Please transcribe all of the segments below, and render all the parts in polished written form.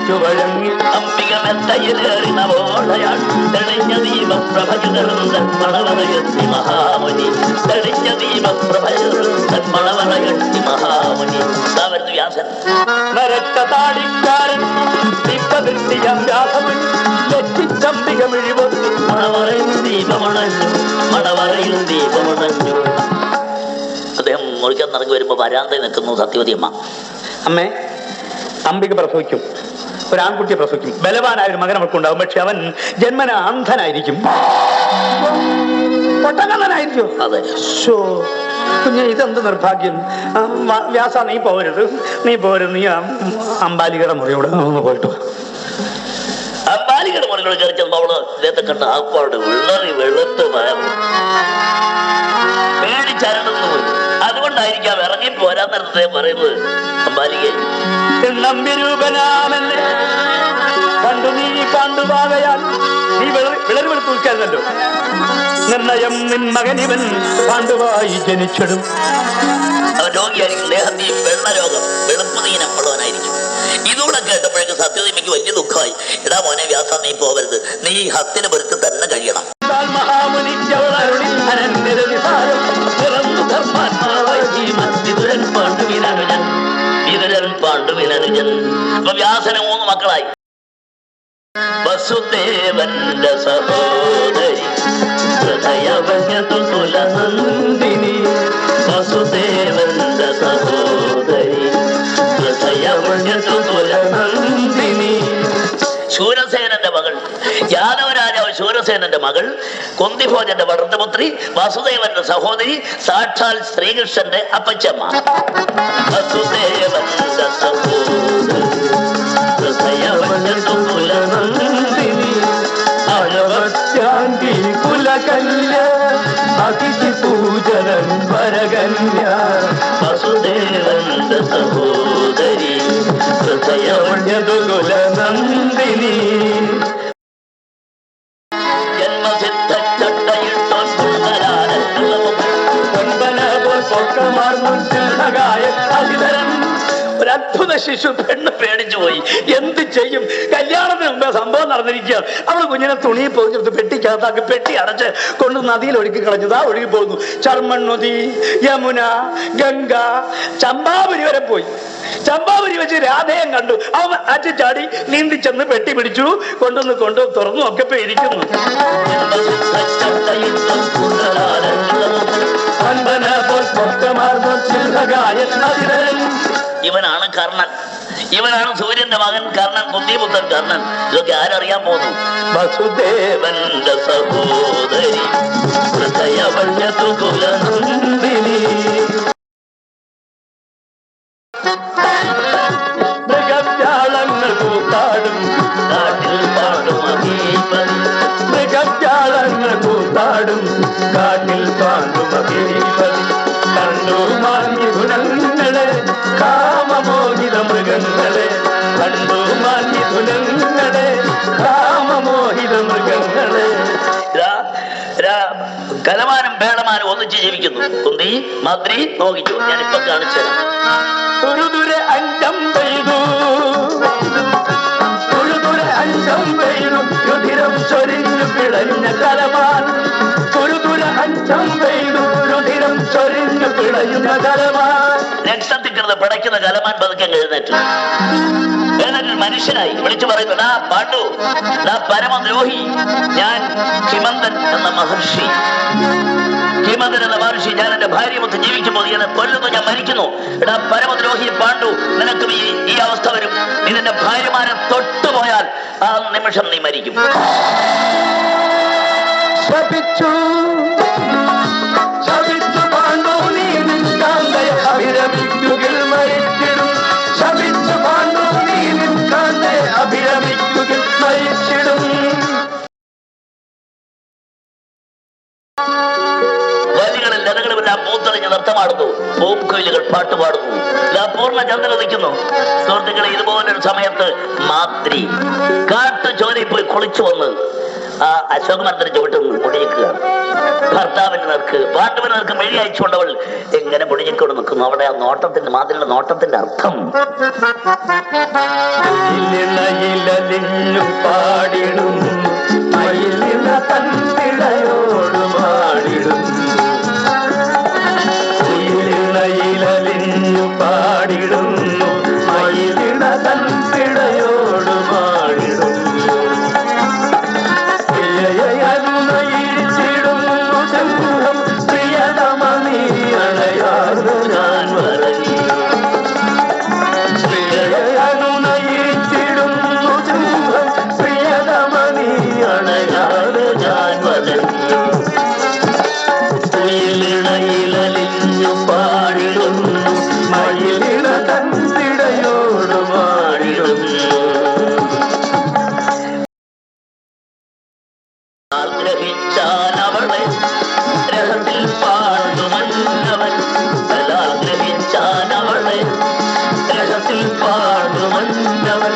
ചുംബിച്ചു വഴങ്ങി അംബിക മെത്തയിലേറിനവോളയാൾ തെളിഞ്ഞ ദീപപ്രഭയുതൻ മണവറയെത്തി മഹാമുനി തെളിഞ്ഞ ദീപപ്രഭയുതൻ മണവറയെത്തി മഹാമുനി. വരുന്നു വ്യാസൻ. നരച്ച താടിക്കാരൻ ദീപദൃഷ്ടിയം വ്യാസമുനി ലക്ഷിച്ചംബിക മിഴിവൊത്തി മണവറയിൽ ദീപമണഞ്ഞു മണവറയിൽ ദീപമണഞ്ഞു. അദ്ദേഹം മുറിക്കാൻ നിറങ്ങി വരുമ്പോ വരാന്തയിൽ നിൽക്കുന്നു സത്യവതി അമ്മ. അമ്മേ, അംബിക പ്രസവിക്കും, ഒരു ആൺകുട്ടിയെ പ്രസവിക്കും. ബലവാനായ ഒരു മകൻ അവൾക്കുണ്ടാവും. പക്ഷെ അവൻ ജന്മന അന്ധനായിരിക്കും, പൊട്ടകണ്ണനായിരിക്കും. അതെ. കുഞ്ഞെ, ഇതെന്ത് നിർഭാഗ്യം. വ്യാസ, നീ പോരുത്, നീ അമ്പാലികയുടെ മുറിയോട് ഒന്ന് പോയിട്ട്. അമ്പാലികയുടെ മുറിയോട് ചെറിച്ചപ്പോ അവള് ഇദ്ദേഹത്തെ കണ്ട ആപ്പാട് വെള്ളറി വെളുത്ത് പേടിച്ചരണെന്ന് പോയി. അതുകൊണ്ടായിരിക്കാം ഇറങ്ങി പോരാൻ നേരത്തെ പറയുന്നത്. അമ്പാലികെ നമ്പിരൂപനാമെന്നെ കണ്ടു നീ പാണ്ഡുവാകയാൽ നീ വിളർവെടുത്ത് നിൽക്കാറുണ്ടല്ലോ. നിർണയം നിൻ മകനിവൻ പാണ്ഡുവായി ജനിച്ചിടും. അവൻ രോഗിയായിരിക്കും, ദേഹത്തിൽ വെള്ളരോഗം, വെളുപ്പ് നീനപ്പുള്ളവനായിരിക്കും. ഇതുകൂടെ കേട്ടപ്പോഴേക്ക് സത്യദേവിക്ക് വലിയ ദുഃഖമായി. എടാ മോനെ വ്യാസ, നീ പോവരുത്, നീ ഹസ്തിന് പുറത്ത് തന്നെ കഴിയണം. പാണ്ഡുവിനനുജൻ. അപ്പൊ വ്യാസന് 3 മക്കളായി. വസുദേവന്റെ സഹോദരി ഹൃദയവന്യതുലനന്ദിനി. വസുദേവന്റെ സഹോദരി ഹൃദയവന്യതുലനന്ദിനി. ശൂരസേനന്റെ മകൾ, യാദവരാജാവ് ശൂരസേനന്റെ മകൾ, കുന്തിഭോജന്റെ വളർത്തുപുത്രി, വാസുദേവന്റെ സഹോദരി, സാക്ഷാൽ ശ്രീകൃഷ്ണന്റെ അപ്പച്ചമ്മ. വസുദേവന്റെ സഹോദരി ഹൃദയവന്യതുലനന്ദിനി. അഴവത്യാന്തി കുലകന്യ അതിഥി പൂജനൻ വരകന്യ. വസുദേവന്റെ സഹോദരി ഹൃദയവന്യതുലനന്ദിനി. ജന്മസിദ്ധ ചട്ടയിട്ടോ ഒരു അത്ഭുത ശിശു. പെണ്ണ് പേടിച്ചു പോയി. എന്ത് ചെയ്യും? കല്യാണത്തിന് മുമ്പേ സംഭവം നടന്നിരിക്കുക. അവള് കുഞ്ഞിനെ തുണിയിൽ പൊതിഞ്ഞെടുത്ത് പെട്ടിക്കകത്താക്കി പെട്ടി അടച്ച് കൊണ്ട് നദിയിൽ ഒഴുക്കി കളഞ്ഞതാ. ഒഴുകി പോകുന്നു. ചർമ്മണ്ണുതി, യമുന, ഗംഗ, ചമ്പാവരി വരെ പോയി. ചമ്പാവരി വെച്ച് രാധയം കണ്ടു. അവൻ അച്ഛാടി നീന്തി ചെന്ന് പെട്ടി പിടിച്ചു, കൊണ്ടുവന്ന് തുറന്നു നോക്കിയപ്പോ ഇരിക്കുന്നു. ഇവനാണ് കർണൻ, ഇവനാണ് സൂര്യന്റെ മകൻ കർണൻ, കുന്തിപുത്രൻ കർണൻ. ഇതൊക്കെ ആരറിയാൻ പോകുന്നു? വസുദേവന്റെ സഹോദരി ഹൃദയവന്യതുലനന്ദിനി. മൃഗജാളങ്ങൾ കൂത്താടും കാട്ടിൽ പാടും അധീപൻ. മൃഗജാളങ്ങൾ കൂത്താടും കാട്ടിൽ പാടും അധീപൻ. കണ്ടു മാന്യ ഗുണങ്ങളെ കാമമോഹിത മൃഗങ്ങളെ. കണ്ടു മാന്യ ഗുണങ്ങളെ കാമമോഹിത മൃഗങ്ങളെ. കലമാനം ഭേളമാനം ഒന്നിച്ച് ജീവിക്കുന്നു. കുന്തി മദ്രി നോക്കിച്ചു. ഞാനിപ്പൊ കാണിച്ചു തരാം. തുരുതുര അഞ്ചം പെയ്തു, തുരുതുര അഞ്ചം പെയ്തു, രുധിരം ചൊരിഞ്ഞു പിളഞ്ഞ കലമാൻ. തുരുതുര അഞ്ചം പെയ്തു, രുധിരം ചൊരിഞ്ഞു പിളയുന്ന കലമാൻ. രക്തത്തിൽ കിടന്ന് പിടയ്ക്കുന്ന കലമാൻ പതുക്കാൻ എഴുന്നേറ്റു. ഏതൊരു മനുഷ്യനായി വിളിച്ചു പറയുന്നു, ഡാ പാണ്ഡു, ഡാ പരമദ്രോഹി, ഞാൻ ഹിമന്തൻ എന്ന മഹർഷി. ഹിമന്തൻ എന്ന മഹർഷി, ഞാൻ എന്റെ ഭാര്യമൊത്ത് ജീവിക്കുമ്പോൾ എന്നെ കൊല്ലുന്നു, ഞാൻ മരിക്കുന്നു. എടാ പരമദ്രോഹി പാണ്ഡു, നിനക്കും ഈ അവസ്ഥ വരും. നീ നിന്റെ ഭാര്യമാരെ തൊട്ടുപോയാൽ ആ നിമിഷം നീ മരിക്കും. ശപിച്ചു ശപിച്ചു പാണ്ഡു നീ നിൻകാന്തയെ അഭിരമിക്കുകിൽ മരിച്ചിടും. ശപിച്ചു പാണ്ഡു നീ നിൻകാന്തയെ അഭിരമിക്കുകിൽ മരിച്ചിടും. വലികളിൽ ലതകളുമെല്ലാം പൂത്തെളിഞ്ഞ് നൃത്തമാടുന്നു. പൂക്കുയിലുകൾ പാട്ടുപാടുന്നു. പൂർണ്ണ ചന്ദ്രൻ ഉദിക്കുന്നു. സുഹൃത്തുക്കളെ, ഇതുപോലൊരു സമയത്ത് മാദ്രി കാട്ടു ചോരയിൽ പോയി കുളിച്ചു വന്ന് ആ അശോകമരത്തിന് ചുവട്ടിൽ മുടിയിക്കുകയാണ്. ഭർത്താവിന് നേർക്ക് പാണ്ഡവന് നേർക്ക് മെഴി അയച്ചുകൊണ്ടവൾ എങ്ങനെ മുടിഞ്ഞിക്കൊണ്ട് നിൽക്കുന്നു. അവിടെ ആ നോട്ടത്തിന്റെ മാതിരിയുള്ള നോട്ടത്തിന്റെ അർത്ഥം പാടിടുന്നു പാടിടുന്നു മയിലിട തൻ പിടയോട് പാടിടുന്നു പ്രിയയനുനയിച്ചിടുന്നു ചെമ്പുകം പ്രിയതമണി അണയാർന്നു ഞാൻ വരഞ്ഞു പ്രിയയനുനയിച്ചിടുന്നു ചെമ്പുകം പ്രിയതമണി അണയാർന്നു ഞാൻ വരഞ്ഞു കുയിലിണയിലലിഞ്ഞു പാടിടുന്നു മയിലിട തൻ പിടയോട് പാടിടുന്നു ആഗ്രഹിച്ചാൽ അവളെ ഗ്രഹത്തിൽ പാടുമന്നവൻ ആഗ്രഹിച്ചാൽ അവളെ ഗ്രഹത്തിൽ പാടുമന്നവൻ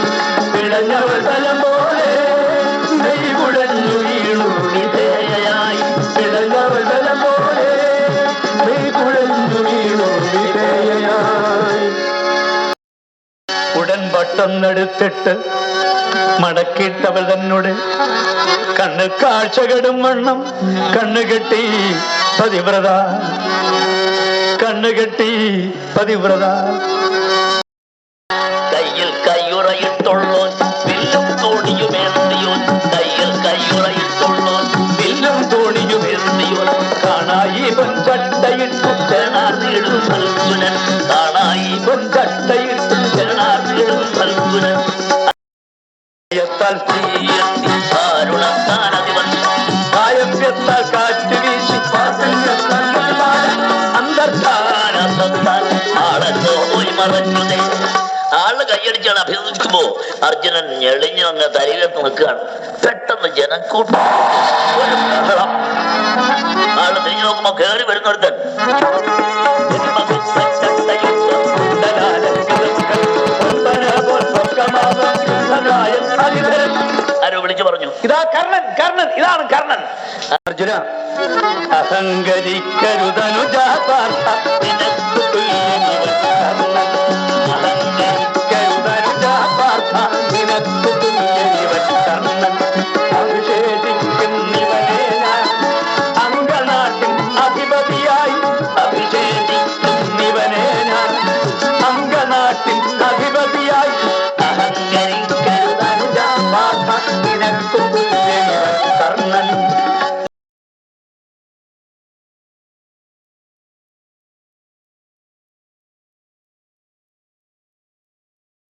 പിടഞ്ഞവൾ തലം പോലെ നെയ്കുടഞ്ഞു വീണു വിധേയയായി പിടഞ്ഞവൾ തലം പോലെ നെയ്കുടഞ്ഞു വീണു വിധേയയായി ഉടൻ പട്ടൊന്നെടുത്തിട്ട് മടക്കിയിട്ടവൾ തന്നോട് കണ്ണ് കാഴ്ചകെടും വണ്ണം കണ്ണുകെട്ടി പതിവ്രത കണ്ണുകെട്ടി പതിവ്രത കയ്യിൽ കയ്യുറയിട്ടുള്ളോ വില്ലും തോണിയുമേന്തിയോ കയ്യിൽ കയ്യുറയിട്ടുള്ളോ വില്ലും തോണിയുമേന്തിയോ കാണായി പൊൻചട്ടയിട്ടു ചേണാർന്നിടും ഫൽഗുനൻ കാണായി പൊൻചട്ടയിട്ടു ചേണാർന്നിടും ഫൽഗുനൻ കായമ്യത്താൽ കാറ്റ് വീശി ആള് കൈയടിച്ചാണ് അഭിനന്ദിക്കുമ്പോ അർജുനൻ ഞെളിഞ്ഞു അങ്ങ് തലയിലെത്ത് നിൽക്കുകയാണ്. പെട്ടെന്ന് ജനക്കൂട്ടം ഒരു ബഹളം. ആള് തിരിഞ്ഞു നോക്കുമ്പോ കയറി വരുന്നൊരുത്തൻ ആരോ വിളിച്ചു പറഞ്ഞു, ഇതാ കർണൻ, കർണൻ, ഇതാണ് കർണൻ. അർജുന അഹങ്കരിക്കരുതനുജാ പാർത്ഥ